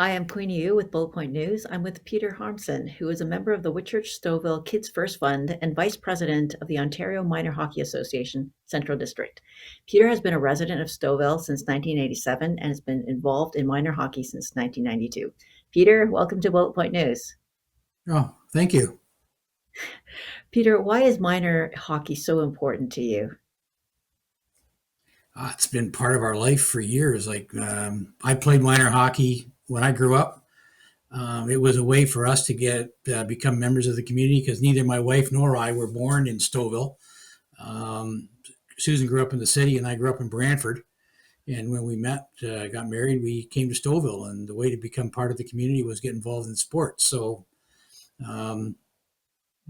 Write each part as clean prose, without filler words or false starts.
Hi, I'm Queenie Yu with Bullet Point News. I'm with Peter Harmsen, who is a member of the Whitchurch Stouffville Kids First Fund and Vice President of the Ontario Minor Hockey Association Central District. Peter has been a resident of Stouffville since 1987 and has been involved in minor hockey since 1992. Peter, welcome to Bullet Point News. Oh, thank you. Peter, why is minor hockey so important to you? It's been part of our life for years. I played minor hockey when I grew up. It was a way for us to get become members of the community because neither my wife nor I were born in Stouffville. Um, Susan grew up in the city, and I grew up in Brantford. And when we met, got married, we came to Stouffville, and the way to become part of the community was get involved in sports. So um,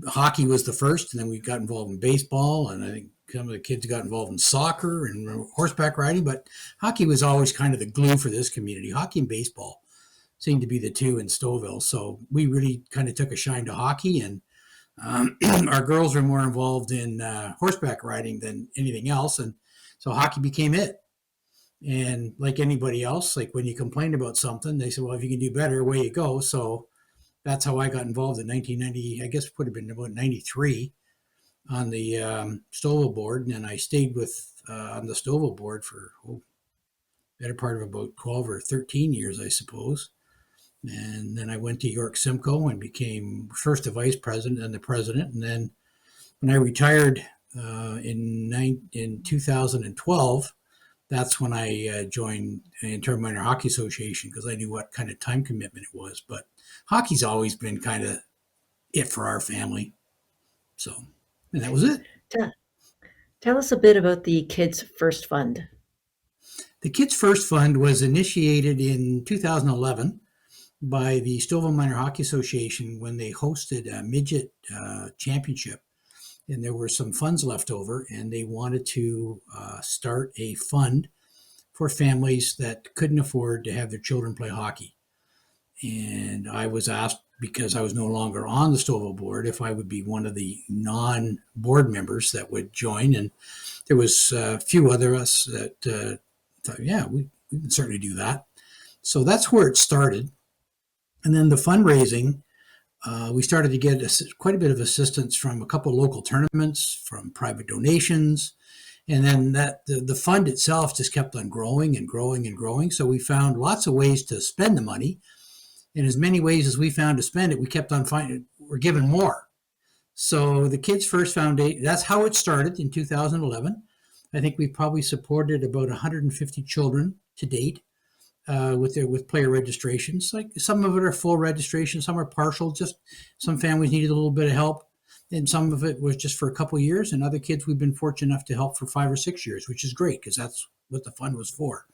hockey was the first, and then we got involved in baseball, and I think some of the kids got involved in soccer and horseback riding, but hockey was always kind of the glue for this community. Hockey and baseball seemed to be the two in Stouffville, so we really kind of took a shine to hockey, and our girls were more involved in horseback riding than anything else, and so hockey became it. And like anybody else, like when you complained about something, they said, well, if you can do better, away you go. So that's how I got involved in 1990. I guess it would have been about 93 on the Stouffville board, and I stayed with on the Stouffville board for better part of about 12 or 13 years, I suppose. And then I went to York Simcoe and became first the vice president and the president. And then when I retired in 2012, that's when I joined the Ontario Minor Hockey Association because I knew what kind of time commitment it was. But hockey's always been kind of it for our family. So, and that was it. Tell, tell us a bit about the Kids First Fund. The Kids First Fund was initiated in 2011 by the Stouffville Minor Hockey Association when they hosted a midget championship. And there were some funds left over, and they wanted to start a fund for families that couldn't afford to have their children play hockey. And I was asked, because I was no longer on the Stouffville board, if I would be one of the non-board members that would join. And there was a few other us that thought, yeah, we can certainly do that. So that's where it started. And then the fundraising, we started to get quite a bit of assistance from a couple of local tournaments, from private donations. And then the fund itself just kept on growing and growing and growing. So we found lots of ways to spend the money. In as many ways as we found to spend it, we kept on finding we're given more. So the Kids First Foundation, that's how it started in 2011. I think we've probably supported about 150 children to date with player registrations. Like some of it are full registration, some are partial. Just some families needed a little bit of help, and some of it was just for a couple of years. And other kids we've been fortunate enough to help for 5 or 6 years, which is great because that's what the fund was for.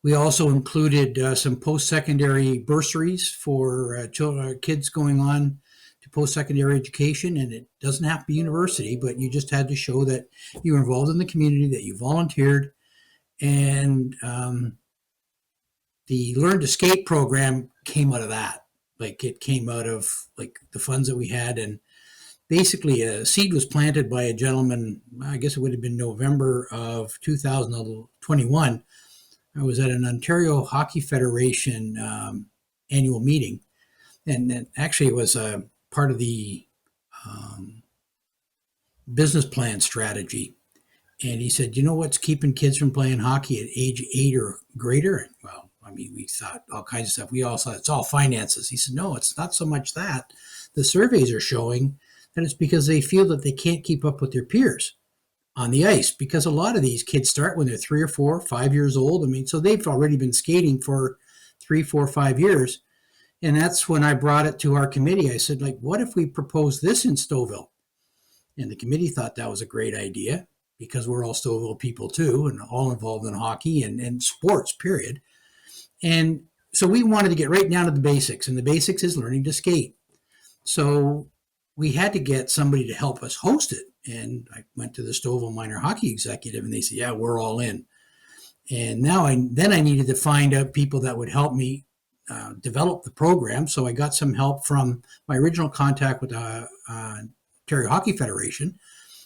We also included some post-secondary bursaries for kids going on to post-secondary education, and it doesn't have to be university, but you just had to show that you were involved in the community, that you volunteered, and the Learn to Skate program came out of that. Like it came out of like the funds that we had, and basically a seed was planted by a gentleman. I guess it would have been November of 2021. I was at an Ontario Hockey Federation annual meeting, and actually it was a part of the um, business plan strategy. And he said, you know what's keeping kids from playing hockey at age 8 or greater? Well, I mean, we thought all kinds of stuff. We all thought it's all finances. He said, no, it's not so much that. The surveys are showing that it's because they feel that they can't keep up with their peers on the ice, because a lot of these kids start when they're 3 or 4, 5 years old. I mean, so they've already been skating for 3, 4, 5 years. And that's when I brought it to our committee. I said, like, what if we propose this in Stouffville? And the committee thought that was a great idea because we're all Stouffville people too, and all involved in hockey and sports, period. And so we wanted to get right down to the basics, and the basics is learning to skate. So we had to get somebody to help us host it. And I went to the Stouffville Minor Hockey Executive, and they said, yeah, we're all in. And now I needed to find out people that would help me develop the program. So I got some help from my original contact with the Ontario Hockey Federation,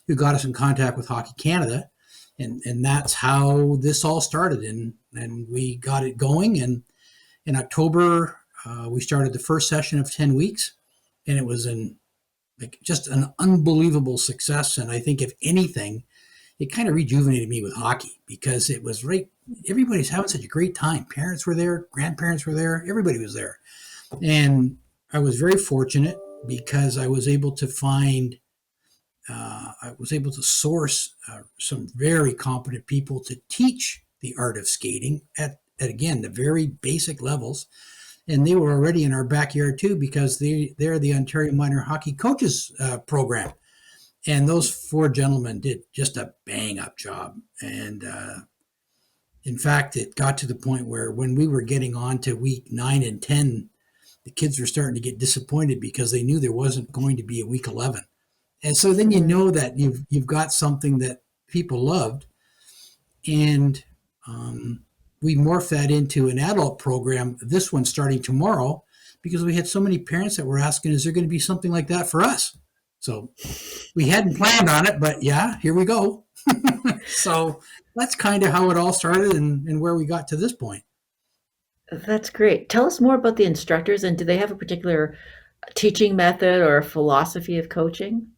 who got us in contact with Hockey Canada. And that's how this all started. And we got it going. And in October, we started the first session of 10 weeks, and it was just an unbelievable success. And I think if anything, it kind of rejuvenated me with hockey because it was right. Everybody's having such a great time. Parents were there, grandparents were there, everybody was there. And I was very fortunate because I was able to source some very competent people to teach the art of skating at again, the very basic levels. And they were already in our backyard too because they're the Ontario Minor Hockey Coaches Program. And those four gentlemen did just a bang up job. And in fact, it got to the point where when we were getting on to week 9 and 10, the kids were starting to get disappointed because they knew there wasn't going to be a week 11. And so then you know that you've got something that people loved. And we morphed that into an adult program, this one starting tomorrow, because we had so many parents that were asking, is there going to be something like that for us? So we hadn't planned on it, but yeah, here we go. So that's kind of how it all started and where we got to this point. That's great. Tell us more about the instructors, and do they have a particular teaching method or philosophy of coaching?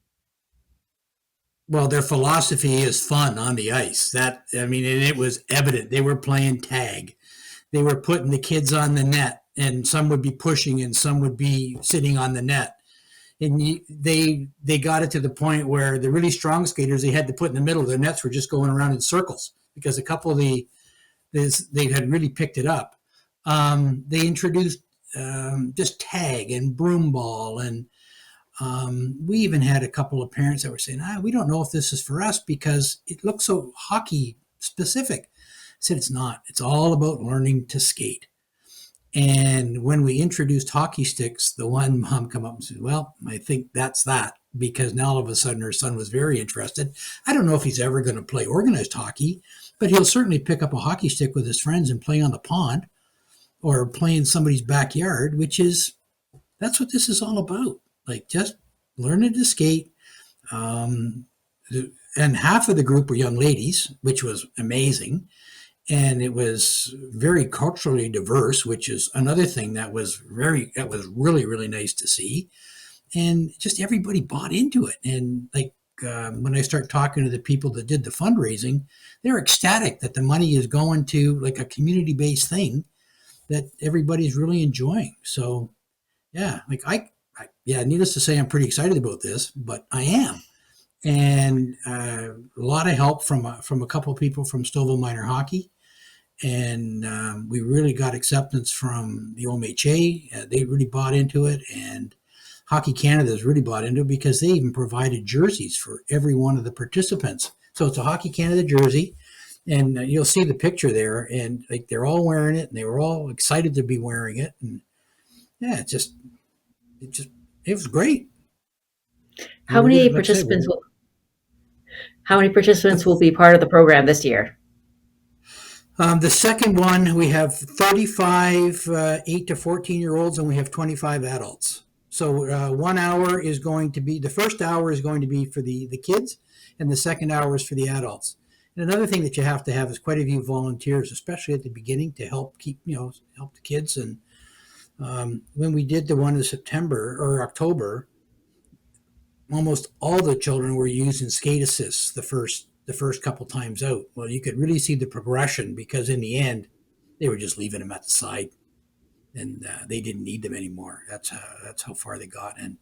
Well, their philosophy is fun on the ice. And it was evident. They were playing tag. They were putting the kids on the net, and some would be pushing and some would be sitting on the net. And they got it to the point where the really strong skaters they had to put in the middle. Their nets were just going around in circles because a couple of they had really picked it up. They introduced just tag and broom ball, and we even had a couple of parents that were saying, we don't know if this is for us because it looks so hockey specific. I said, it's not. It's all about learning to skate. And when we introduced hockey sticks, the one mom come up and said, well, I think that's that, because now all of a sudden her son was very interested. I don't know if he's ever going to play organized hockey, but he'll certainly pick up a hockey stick with his friends and play on the pond or play in somebody's backyard, that's what this is all about. Like just learning to skate. And half of the group were young ladies, which was amazing. And it was very culturally diverse, which is another thing that was really, really nice to see. And just everybody bought into it. And when I start talking to the people that did the fundraising, they're ecstatic that the money is going to like a community-based thing that everybody's really enjoying. So yeah, needless to say, I'm pretty excited about this, but I am. And a lot of help from a couple of people from Stouffville Minor Hockey. And we really got acceptance from the OMHA. They really bought into it. And Hockey Canada has really bought into it because they even provided jerseys for every one of the participants. So it's a Hockey Canada jersey. And you'll see the picture there. And they're all wearing it. And they were all excited to be wearing it. And yeah, it was great. How many participants will be part of the program this year? The second one, we have 35 8 to 14-year-olds, and we have 25 adults. So 1 hour is going to be, the first hour is going to be for the kids, and the second hour is for the adults. And another thing that you have to have is quite a few volunteers, especially at the beginning, to help help the kids. And when we did the one in September or October, almost all the children were using skate assists the first couple times out. Well, you could really see the progression because in the end, they were just leaving them at the side, and they didn't need them anymore. That's how far they got. And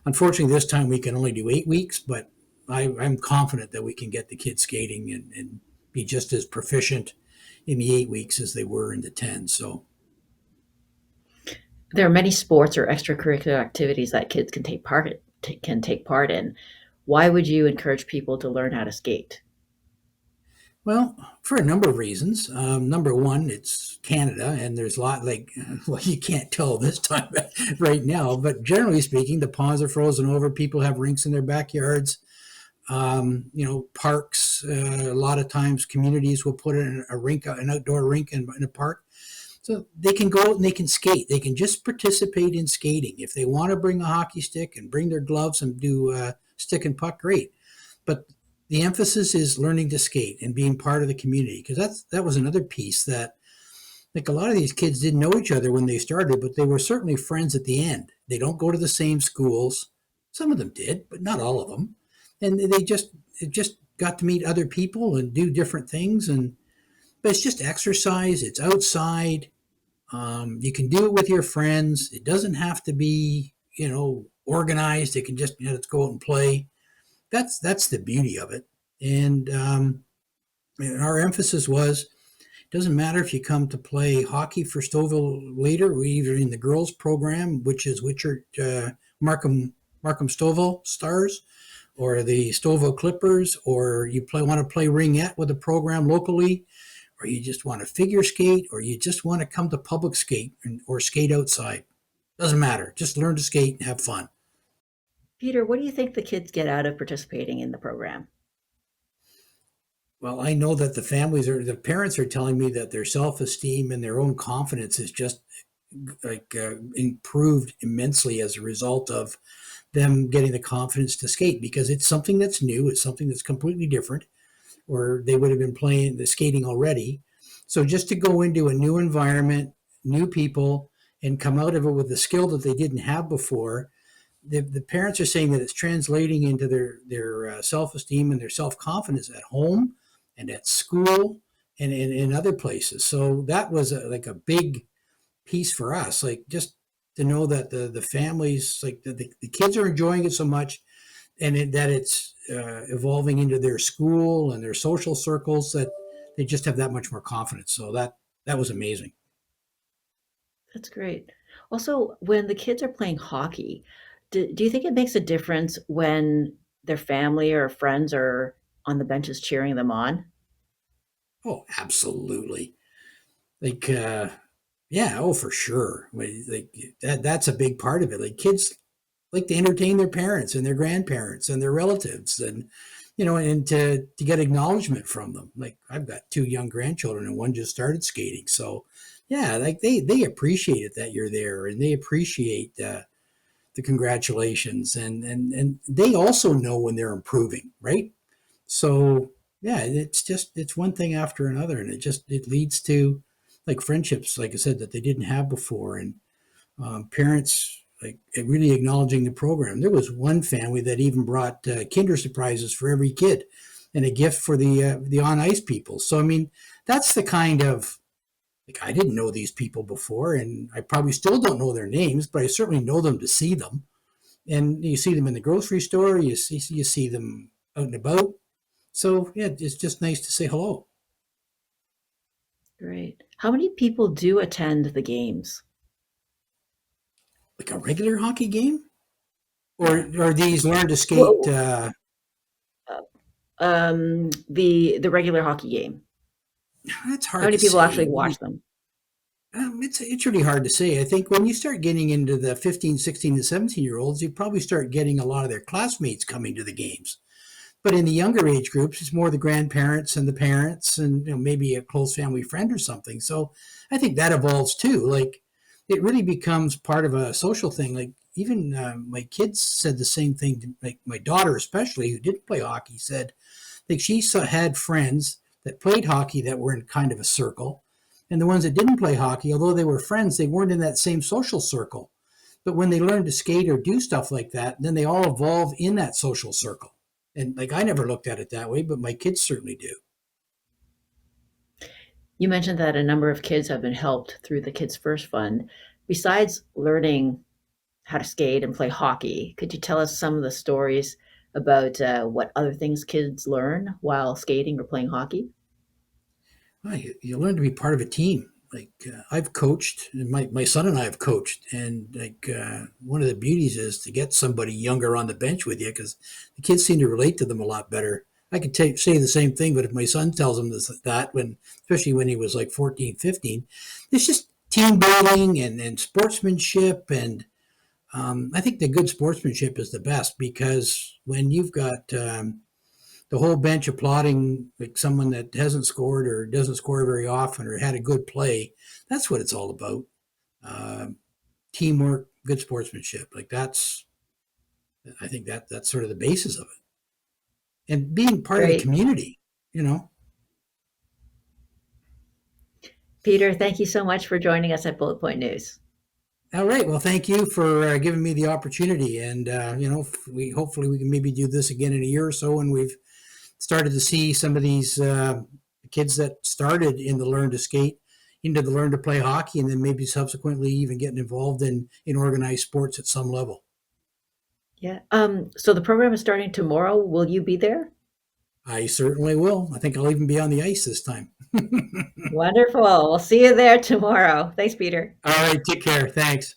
unfortunately, this time we can only do 8 weeks, but I'm confident that we can get the kids skating and be just as proficient in the 8 weeks as they were in the 10. So there are many sports or extracurricular activities that kids can take part in. Why would you encourage people to learn how to skate? Well, for a number of reasons. Number one, it's Canada, and there's a lot you can't tell this time right now, but generally speaking, the ponds are frozen over. People have rinks in their backyards. Parks, a lot of times communities will put in a rink, an outdoor rink in a park. So they can go out and they can skate. They can just participate in skating. If they want to bring a hockey stick and bring their gloves and do stick and puck, great. But the emphasis is learning to skate and being part of the community, because that was another piece that, like, a lot of these kids didn't know each other when they started, but they were certainly friends at the end. They don't go to the same schools. Some of them did, but not all of them. And they just got to meet other people and do different things. And but it's just exercise. It's outside. You can do it with your friends. It doesn't have to be, organized. It can just, let's go out and play. That's the beauty of it. And our emphasis was, it doesn't matter if you come to play hockey for Stouffville later, or either in the girls program, which is Witcher, Markham Stouffville Stars, or the Stouffville Clippers, or you want to play ringette with a program locally, or you just want to figure skate, or you just want to come to public skate or skate outside. Doesn't matter. Just learn to skate and have fun. Peter, what do you think the kids get out of participating in the program? Well, I know that the parents are telling me that their self esteem and their own confidence is just improved immensely as a result of them getting the confidence to skate, because it's something that's new. It's something that's completely different, or they would have been playing the skating already. So just to go into a new environment, new people, and come out of it with a skill that they didn't have before, the parents are saying that it's translating into their self-esteem and their self-confidence at home and at school and in other places. So that was like a big piece for us, like, just to know that the families, like, the kids are enjoying it so much, and that it's evolving into their school and their social circles, that they just have that much more confidence. So that was amazing. That's great. Also, when the kids are playing hockey, do you think it makes a difference when their family or friends are on the benches cheering them on? Oh, absolutely. Like, yeah, oh, for sure. Like, that's a big part of it. Like, kids like to entertain their parents and their grandparents and their relatives, and and to get acknowledgement from them. Like, I've got two young grandchildren, and one just started skating. So yeah, like, they appreciate it that you're there, and they appreciate the congratulations, and they also know when they're improving, right? So yeah, it's one thing after another, and it leads to, like, friendships, like I said, that they didn't have before. And parents, like, really acknowledging the program. There was one family that even brought Kinder surprises for every kid, and a gift for the on ice people. So I mean, that's the kind of, like, I didn't know these people before, and I probably still don't know their names, but I certainly know them to see them. And you see them in the grocery store. You see them out and about. So yeah, it's just nice to say hello. Great. How many people do attend the games? Like a regular hockey game, Yeah. or these learn to skate. Well, the regular hockey game. That's How hard many to people say. actually watch them? It's really hard to say. I think when you start getting into the 15, 16, and 17-year-olds, you probably start getting a lot of their classmates coming to the games. But in the younger age groups, it's more the grandparents and the parents, and maybe a close family friend or something. So I think that evolves too. Like, it really becomes part of a social thing. Like, even my kids said the same thing. Like, my daughter, especially, who didn't play hockey, said, like, had friends that played hockey that were in kind of a circle, and the ones that didn't play hockey, although they were friends, they weren't in that same social circle. But when they learn to skate or do stuff like that, then they all evolve in that social circle. And, like, I never looked at it that way, but my kids certainly do. You mentioned that a number of kids have been helped through the Kids First Fund. Besides learning how to skate and play hockey, could you tell us some of the stories about what other things kids learn while skating or playing hockey? Well, you learn to be part of a team. Like, I've coached, and my son and I have coached, and, like, one of the beauties is to get somebody younger on the bench with you, because the kids seem to relate to them a lot better. I could say the same thing, but if my son tells him that, especially when he was like 14, 15, it's just team building and sportsmanship. And I think the good sportsmanship is the best, because when you've got the whole bench applauding, like, someone that hasn't scored or doesn't score very often or had a good play, that's what it's all about. Uh, Teamwork, good sportsmanship. Like, I think that's sort of the basis of it. and being part of the Great. community, you know. Peter, thank you so much for joining us at Bullet Point News. All right. Well, thank you for giving me the opportunity, and we hopefully we can maybe do this again in a year or so, and we've started to see some of these kids that started in the learn to skate into the learn to play hockey, and then maybe subsequently even getting involved in organized sports at some level. Yeah. So the program is starting tomorrow. Will you be there? I certainly will. I think I'll even be on the ice this time. Wonderful. We'll see you there tomorrow. Thanks, Peter. All right. Take care. Thanks.